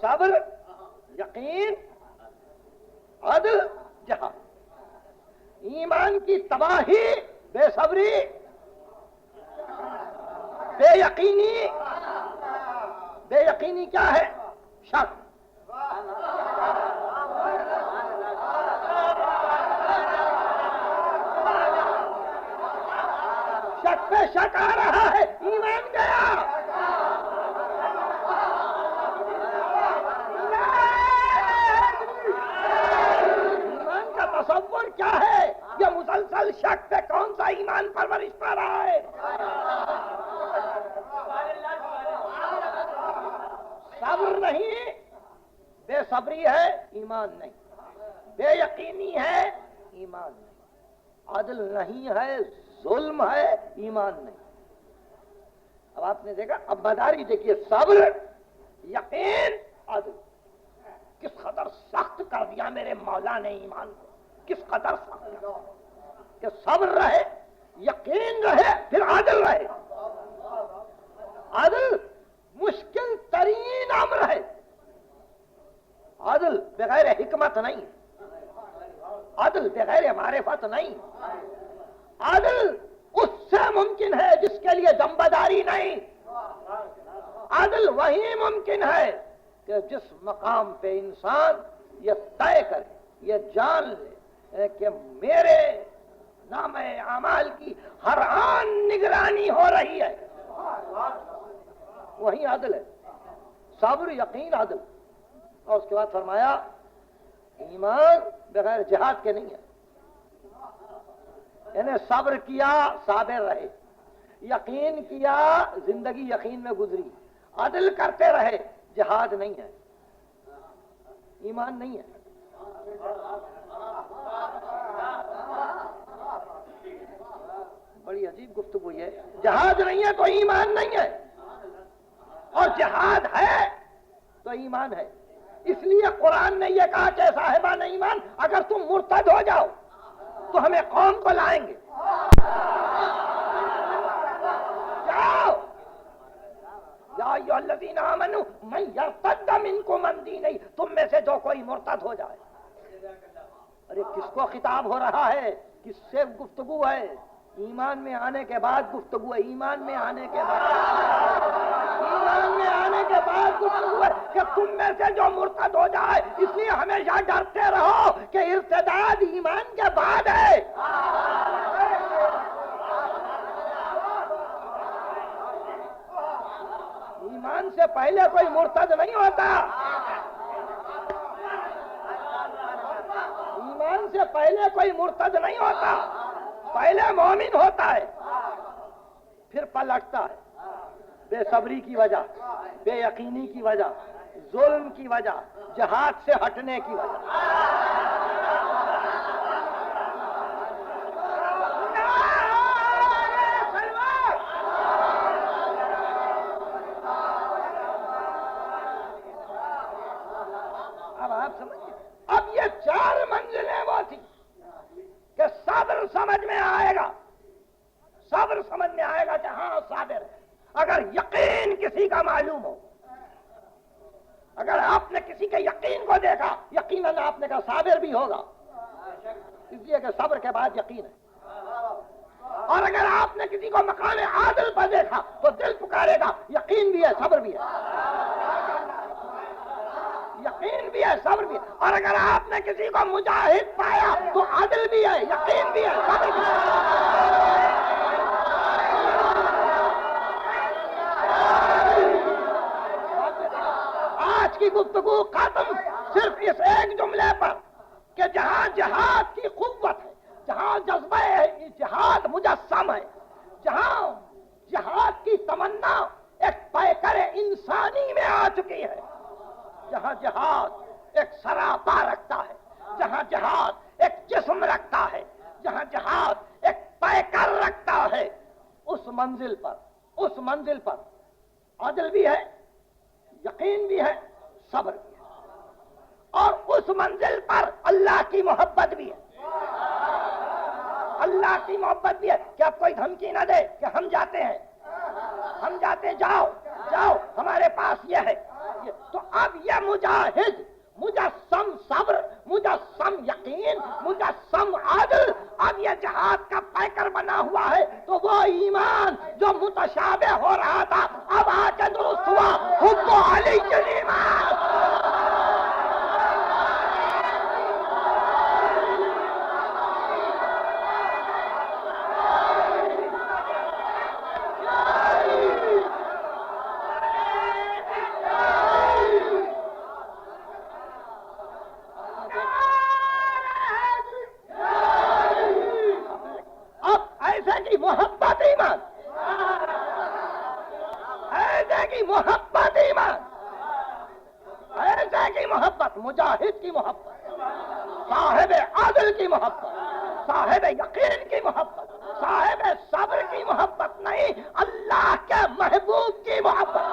صبر، یقین، عدل، جہاد۔ ایمان کی تباہی بے صبری، بے یقینی۔ بے یقینی کیا ہے؟ شک۔ شک پہ شک آ رہا ہے، ایمان گیا۔ ایمان کا تصور کیا ہے؟ یہ مسلسل شک پہ کون سا ایمان پرورش پا رہا ہے؟ صبر نہیں، بے صبری ہے، ایمان نہیں۔ بے یقینی ہے، ایمان نہیں۔ عدل نہیں ہے، ظلم ہے، ایمان نہیں۔ اب آپ نے دیکھا، اب مداری دیکھیے، صبر، یقین، عدل، کس قدر سخت کر دیا میرے مولا نے ایمان کو، کس قدر سخت کہ صبر رہے، یقین رہے، پھر عدل رہے۔ عدل مشکل ترین امر ہے، عدل بغیر حکمت نہیں، عدل بغیر معرفت نہیں، عدل اس سے ممکن ہے جس کے لیے دمبداری نہیں۔ عدل وہی ممکن ہے کہ جس مقام پہ انسان یہ طے کرے، یہ جان لے کہ میرے نام اعمال کی ہر آن نگرانی ہو رہی ہے، وہی عدل ہے۔ صبر، یقین، عدل۔ اور اس کے بعد فرمایا ایمان بغیر جہاد کے نہیں ہے، یعنی صبر کیا صابر رہے، یقین کیا زندگی یقین میں گزری، عدل کرتے رہے، جہاد نہیں ہے، ایمان نہیں ہے۔ بڑی عجیب گفتگو ہے، جہاد نہیں ہے تو ایمان نہیں ہے، اور جہاد ہے تو ایمان ہے۔ اس لیے قرآن نے یہ کہا کہ صاحبان ایمان اگر تم مرتد ہو جاؤ تو ہمیں قوم کو لائیں گے، جاؤ یا ایھا الذین آمنوا من یرتد منکم عن دینہ، تم میں سے جو کوئی مرتد ہو جائے۔ ارے کس کو خطاب ہو رہا ہے؟ کس سے گفتگو ہے؟ ایمان میں آنے کے بعد گفتگو ہے، ایمان میں آنے کے بعد، ایمان میں آنے کے بعد گفتگو ہے کہ تم میں سے جو مرتد ہو جائے۔ اس لیے ہمیشہ ڈرتے رہو کہ ارتداد ایمان کے بعد ہے۔ ایمان سے پہلے کوئی مرتد نہیں ہوتا، ایمان سے پہلے کوئی مرتد نہیں ہوتا، پہلے مومن ہوتا ہے، پھر پلٹتا ہے بے صبری کی وجہ، بے یقینی کی وجہ، ظلم کی وجہ، جہاد سے ہٹنے کی وجہ۔ اب آپ سمجھئے، اب یہ چار منزلیں وہ تھی کہ صبر سمجھ میں آئے گا، صبر سمجھ میں آئے گا کہ ہاں صابر ہے۔ اگر یقین کسی کا معلوم ہو، اگر آپ نے کسی کے یقین کو دیکھا، یقیناً آپ نے کہا صابر بھی ہوگا، اس لیے کہ صبر کے بعد یقین ہے۔ اور اگر آپ نے کسی کو مقام عادل پر دیکھا تو دل پکارے گا یقین بھی ہے، صبر بھی ہے، یقین بھی ہے، صبر بھی ہے۔ اور اگر آپ نے کسی کو مجاہد پایا تو عادل بھی ہے، یقین بھی ہے، صبر بھی ہے۔ آج کی گفتگو ختم صرف اس ایک جملے پر کہ جہاں جہاد کی قوت ہے، جہاں جذبہ جہاد مجسم ہے، جہاں جہاد کی تمنا ایک پیکر انسانی میں آ چکی ہے، جہاں جہاد ایک سراپا رکھتا ہے، جہاں جہاد ایک جسم رکھتا ہے، جہاں جہاد ایک پیکر رکھتا ہے، اس منزل پر عدل بھی ہے، یقین بھی ہے، صبر بھی ہے، اور اس منزل پر اللہ کی محبت بھی ہے، اللہ کی محبت بھی ہے کہ اب کوئی دھمکی نہ دے کہ ہم جاتے ہیں، جاؤ ہمارے پاس یہ ہے، تو اب یہ مجاہد مجسم صبر، مجسم یقین، مجسم عدل، اب یہ جہاد کا پیکر بنا ہوا ہے، تو وہ ایمان جو متشابہ ہو رہا تھا اب آ کے درست ہوا، حب علی ایمان۔ محبت ایمان، ایسے کی محبت ایمان، ایسے کی محبت، مجاہد کی محبت، صاحب عدل کی محبت، صاحب یقین کی محبت، صاحب صبر کی محبت نہیں، اللہ کے محبوب کی محبت۔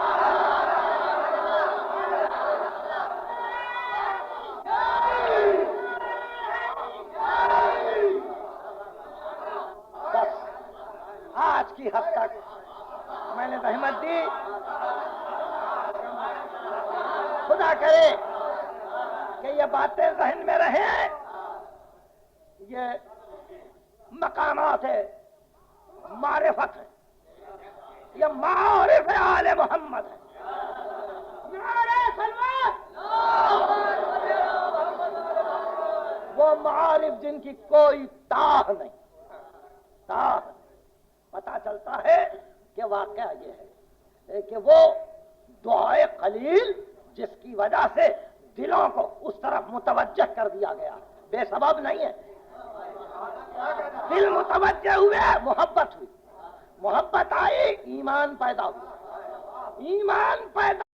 آج کی حد تک میں نے رحمت دی، خدا کرے کہ یہ باتیں ذہن میں رہیں، یہ مقامات ہے، معرفت ہے، یہ معارف آل محمد ہے، وہ معارف جن کی کوئی تاہ نہیں، تاہ نہیں۔ پتا چلتا ہے کہ واقعہ یہ ہے کہ وہ دعائے خلیل جس کی وجہ سے دلوں کو اس طرف متوجہ کر دیا گیا، بے سبب نہیں ہے، دل متوجہ ہوئے، محبت ہوئی، محبت آئی، ایمان پیدا ہوا، ایمان پیدا